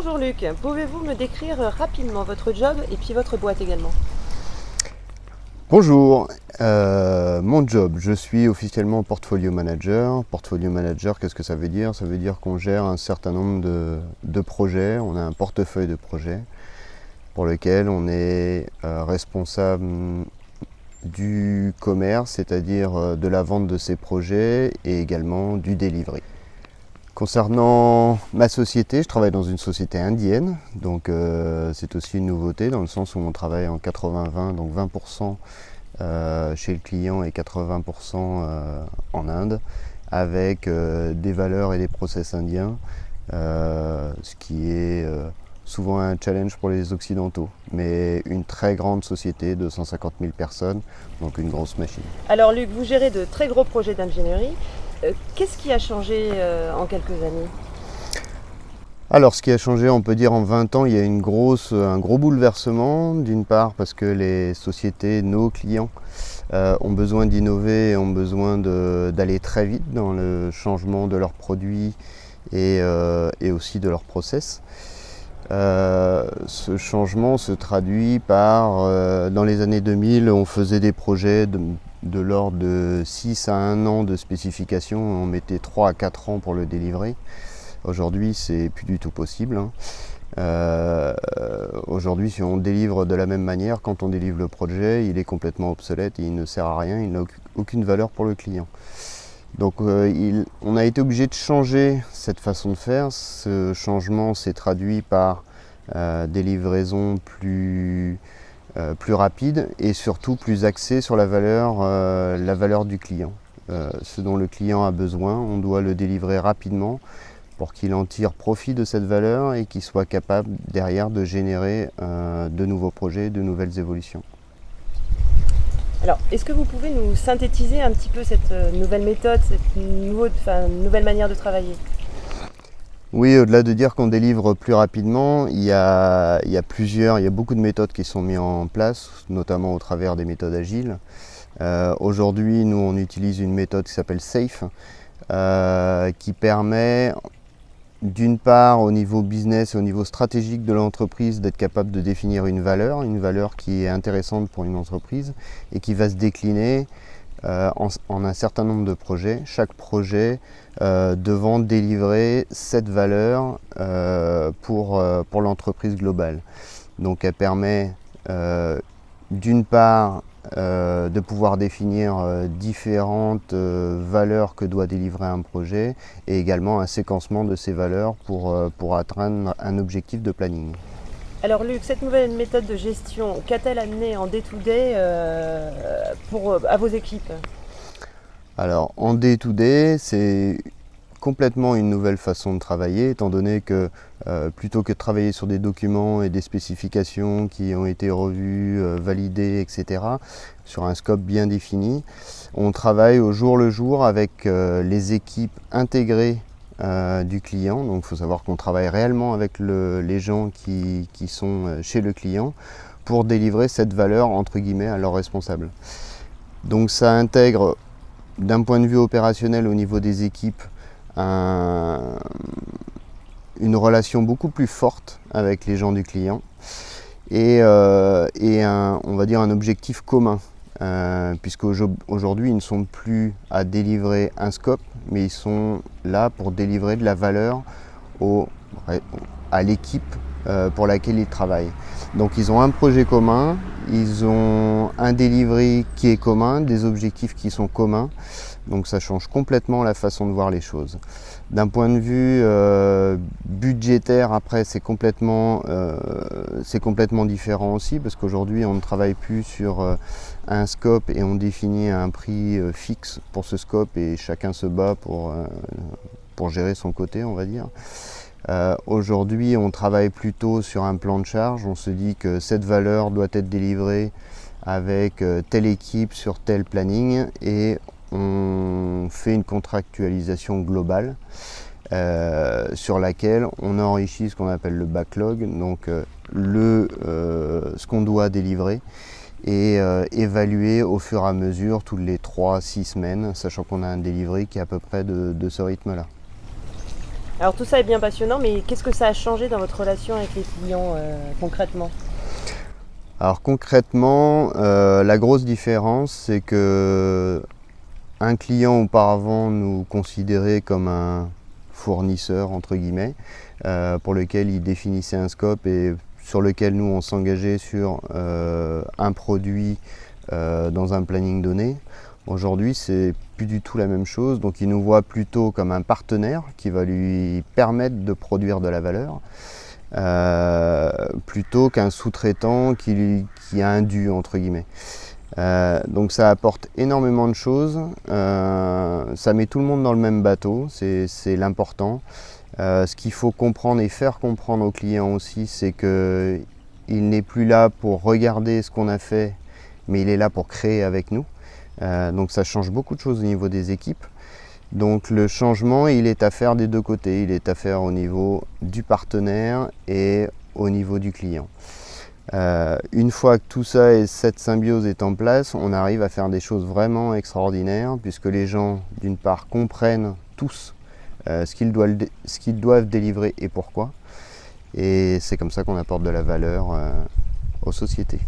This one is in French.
Bonjour Luc, pouvez-vous me décrire rapidement votre job et puis votre boîte également? Bonjour, mon job, je suis officiellement portfolio manager. Portfolio manager, qu'est-ce que ça veut dire? Ça veut dire qu'on gère un certain nombre de projets, on a un portefeuille de projets pour lequel on est responsable du commerce, c'est-à-dire de la vente de ces projets et également du delivery. Concernant ma société, je travaille dans une société indienne, donc c'est aussi une nouveauté dans le sens où on travaille en 80-20, donc 20% chez le client et 80% en Inde, avec des valeurs et des process indiens, ce qui est souvent un challenge pour les Occidentaux, mais une très grande société de 150 000 personnes, donc une grosse machine. Alors Luc, vous gérez de très gros projets d'ingénierie. Qu'est-ce qui a changé en quelques années? Alors, ce qui a changé, on peut dire en 20 ans, il y a un gros bouleversement. D'une part, parce que les sociétés, nos clients, ont besoin d'innover, ont besoin d'aller très vite dans le changement de leurs produits et aussi de leurs process. Ce changement se traduit par, dans les années 2000, on faisait des projets de l'ordre de 6 à 1 an de spécification, on mettait 3 à 4 ans pour le délivrer. Aujourd'hui, c'est plus du tout possible. Aujourd'hui, si on délivre de la même manière, quand on délivre le projet, il est complètement obsolète, il ne sert à rien, il n'a aucune valeur pour le client. Donc on a été obligé de changer cette façon de faire. Ce changement s'est traduit par des livraisons plus rapides et surtout plus axées sur la valeur du client. Ce dont le client a besoin, on doit le délivrer rapidement pour qu'il en tire profit de cette valeur et qu'il soit capable derrière de générer de nouveaux projets, de nouvelles évolutions. Alors, est-ce que vous pouvez nous synthétiser un petit peu cette nouvelle méthode, cette nouvelle manière de travailler? Oui, au-delà de dire qu'on délivre plus rapidement, il y a beaucoup de méthodes qui sont mises en place, notamment au travers des méthodes agiles. Aujourd'hui, nous, on utilise une méthode qui s'appelle SAFE, qui permet d'une part au niveau business et au niveau stratégique de l'entreprise d'être capable de définir une valeur qui est intéressante pour une entreprise et qui va se décliner en un certain nombre de projets, chaque projet devant délivrer cette valeur pour l'entreprise globale. Donc elle permet d'une part de pouvoir définir différentes valeurs que doit délivrer un projet et également un séquencement de ces valeurs pour atteindre un objectif de planning. Alors Luc, cette nouvelle méthode de gestion, qu'a-t-elle amené en day-to-day à vos équipes? Alors en day-to-day, c'est complètement une nouvelle façon de travailler, étant donné que plutôt que de travailler sur des documents et des spécifications qui ont été revus, validés, etc., sur un scope bien défini, on travaille au jour le jour avec les équipes intégrées du client. Donc il faut savoir qu'on travaille réellement avec les gens qui sont chez le client pour délivrer cette valeur entre guillemets à leurs responsables. Donc ça intègre d'un point de vue opérationnel au niveau des équipes une relation beaucoup plus forte avec les gens du client et on va dire un objectif commun, puisqu'aujourd'hui ils ne sont plus à délivrer un scope, mais ils sont là pour délivrer de la valeur à l'équipe pour laquelle ils travaillent. Donc ils ont un projet commun, ils ont un delivery qui est commun, des objectifs qui sont communs. Donc ça change complètement la façon de voir les choses. D'un point de vue budgétaire, après c'est complètement différent aussi, parce qu'aujourd'hui on ne travaille plus sur un scope et on définit un prix fixe pour ce scope et chacun se bat pour gérer son côté, on va dire. Aujourd'hui on travaille plutôt sur un plan de charge, on se dit que cette valeur doit être délivrée avec telle équipe sur tel planning et on fait une contractualisation globale sur laquelle on enrichit ce qu'on appelle le backlog, donc ce qu'on doit délivrer et évaluer au fur et à mesure toutes les 3-6 semaines, sachant qu'on a un delivery qui est à peu près de ce rythme-là. Alors tout ça est bien passionnant, mais qu'est-ce que ça a changé dans votre relation avec les clients concrètement? Alors concrètement, la grosse différence, c'est que un client auparavant nous considérait comme un fournisseur entre guillemets, pour lequel il définissait un scope et sur lequel nous on s'engageait sur un produit dans un planning donné. Aujourd'hui, c'est plus du tout la même chose, donc il nous voit plutôt comme un partenaire qui va lui permettre de produire de la valeur, plutôt qu'un sous-traitant qui a un dû entre guillemets. Donc ça apporte énormément de choses, ça met tout le monde dans le même bateau, c'est l'important. Ce qu'il faut comprendre et faire comprendre aux clients aussi, c'est qu'il n'est plus là pour regarder ce qu'on a fait, mais il est là pour créer avec nous. Donc ça change beaucoup de choses au niveau des équipes. Donc le changement, il est à faire des deux côtés, il est à faire au niveau du partenaire et au niveau du client. Une fois que tout ça et cette symbiose est en place, on arrive à faire des choses vraiment extraordinaires puisque les gens, d'une part, comprennent tous ce qu'ils doivent délivrer et pourquoi. Et c'est comme ça qu'on apporte de la valeur aux sociétés.